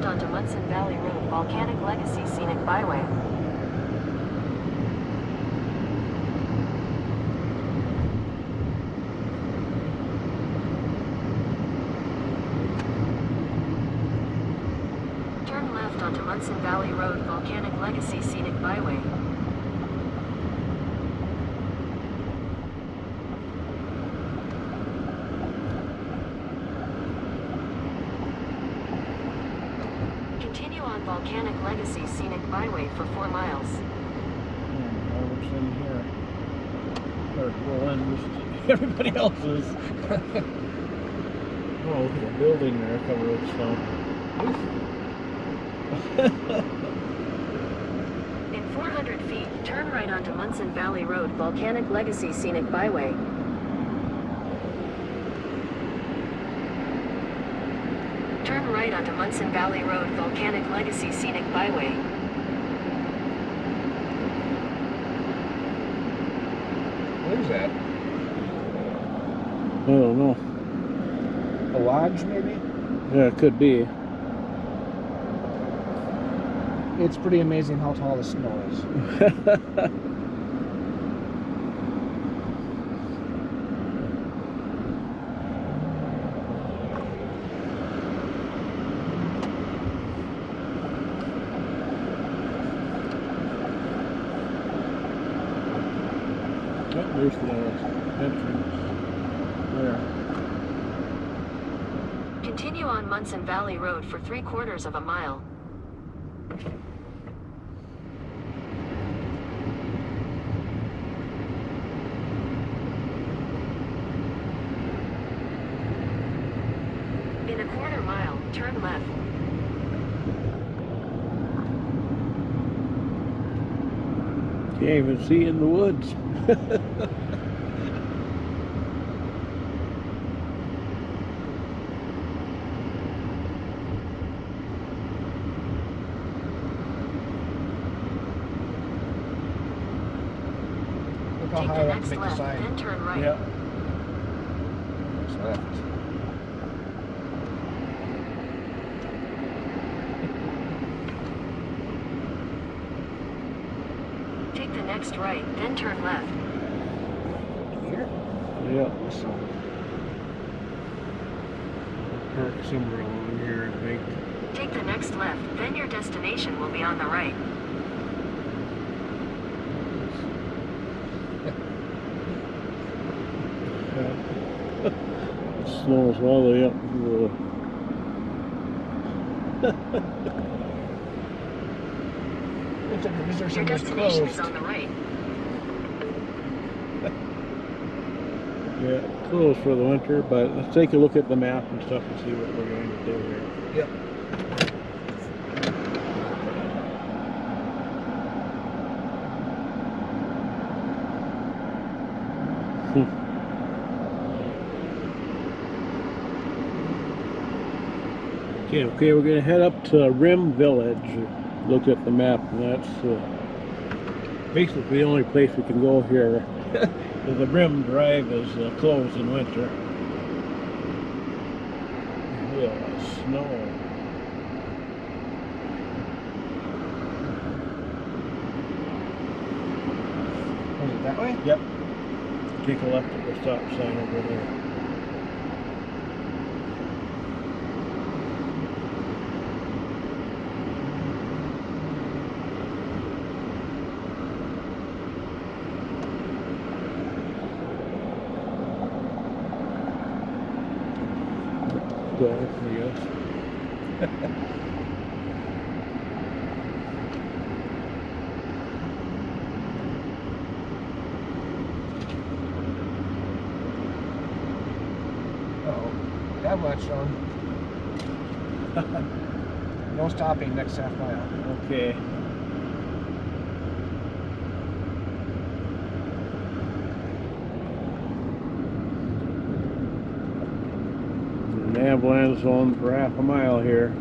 left onto Munson Valley Road, Volcanic Legacy Scenic Byway. Turn left onto Munson Valley Road, Volcanic Legacy Scenic Byway. Continue on Volcanic Legacy Scenic Byway for 4 miles. What's in here? Or, well, and everybody else's. Oh, look at the building there covered with snow. In 400 feet, turn right onto Munson Valley Road, Volcanic Legacy Scenic Byway. Turn right onto Munson Valley Road, Volcanic Legacy Scenic Byway. What is that? I don't know. A lodge, maybe? Yeah, it could be. It's pretty amazing how tall the snow is. Oh, there's the entrance. There. Continue on Munson Valley Road for 3/4 of a mile. In a 1/4 mile, turn left. Can't even see in the woods. Look how Take high the I have next to make the left, sign. then turn right. Yeah. Next left. Take the next right, then turn left. Here? Yeah. So, Park somewhere along here, I think. Take the next left, then your destination will be on the right. Snow's all the way up to it's a visitor Your center's destination closed. is on the right. yeah, closed for the winter, but let's take a look at the map and stuff and see what we're going to do here. Yep. Okay, we're going to head up to Rim Village. Look at the map, and that's basically the only place we can go here. The Rim Drive is closed in winter. Yeah, snow. Was it that way? Yep. Take a left at the stop sign over there. Go, yes. Uh-oh. That much on. No stopping next half mile. Okay. Avalanche zone for half a mile here.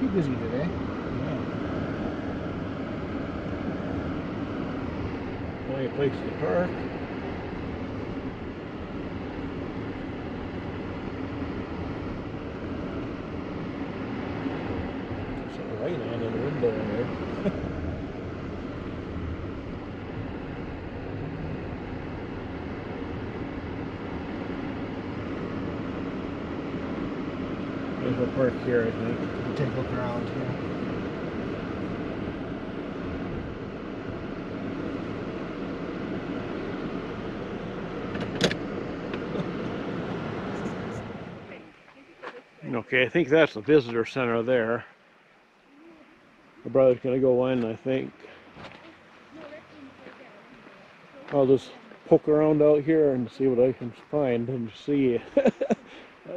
too busy today. Plenty of place to park. There's a light on in the window there. There's a park here, I think. We'll take a look around here. Okay, I think that's the visitor center there. My brother's gonna go in, I think. I'll just poke around out here and see what I can find and see.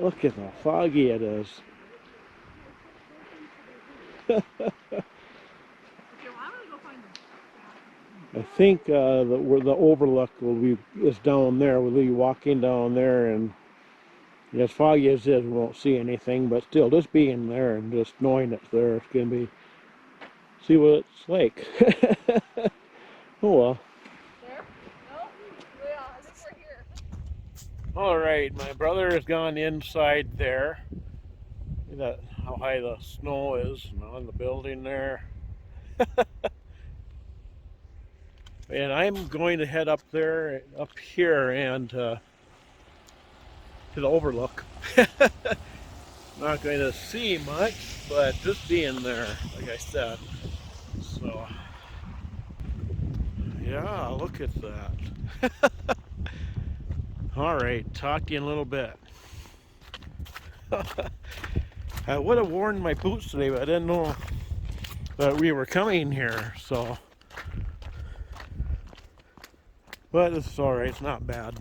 Look at how foggy it is. I think where the overlook is down there. We'll be walking down there, and as foggy as it is, we won't see anything. But still, just being there and just knowing it's there, it's gonna be see what it's like. Oh well. There? No? Yeah, I think we're here. All right, my brother has gone inside there. Look at how high the snow is on the building there. And I'm going to head up there, up here, and to the overlook. Not going to see much, but just being there, like I said. So, yeah, look at that. All right, talk to you in a little bit. I would have worn my boots today, but I didn't know that we were coming here, so. But it's all right, it's not bad.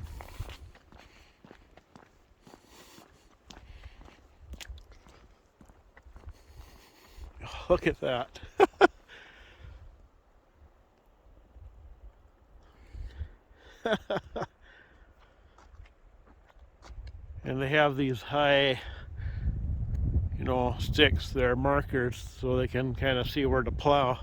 Look at that. And they have these high, sticks, they're markers, so they can kind of see where to plow.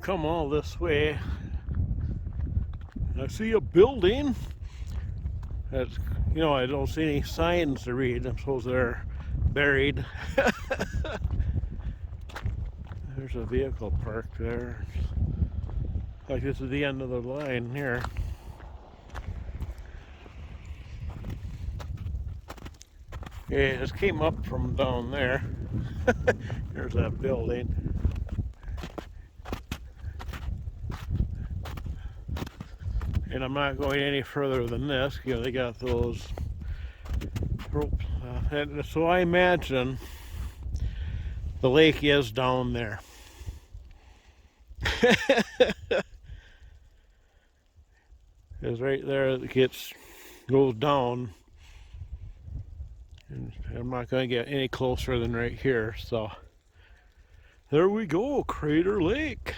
Come all this way. I see a building. That's, I don't see any signs to read. I suppose they're buried. There's a vehicle parked there. Like this is the end of the line here. Yeah, it just came up from down there. There's that building. And I'm not going any further than this. They got those rope. And so I imagine the lake is down there. Because right there it goes down. And I'm not going to get any closer than right here. So there we go, Crater Lake.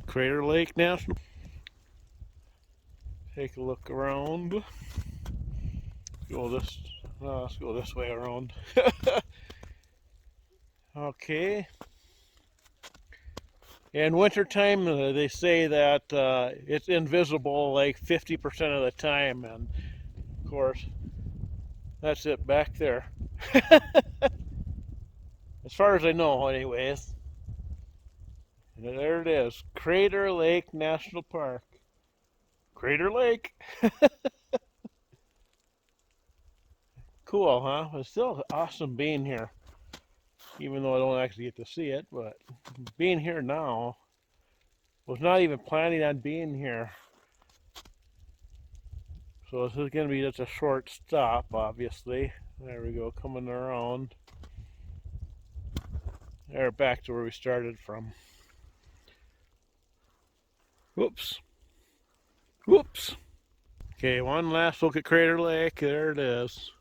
Crater Lake National. Take a look around. Let's go this way around. Okay. In wintertime, they say that it's invisible like 50% of the time, and of course, that's it back there. As far as I know, anyways. And there it is, Crater Lake National Park. Crater Lake. Cool, huh? It's still awesome being here. Even though I don't actually get to see it, but being here now, was not even planning on being here. So this is going to be just a short stop, obviously. There we go, coming around. There, back to where we started from. Whoops. Whoops. Okay, one last look at Crater Lake. There it is.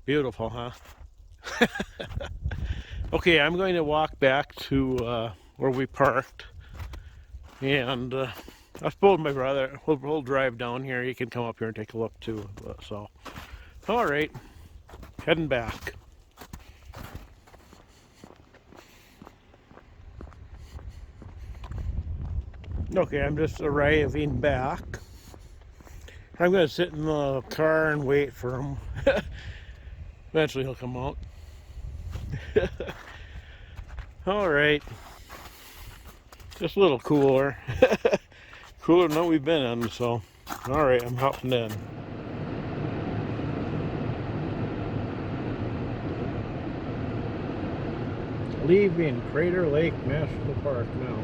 Beautiful, huh? Okay, I'm going to walk back to where we parked, and I suppose my brother will drive down here. He can come up here and take a look too. But, so, all right, heading back. Okay, I'm just arriving back. I'm gonna sit in the car and wait for him. Eventually he'll come out. All right, just a little cooler. Cooler than what we've been in, so all right, I'm hopping in. Leaving Crater Lake National Park now.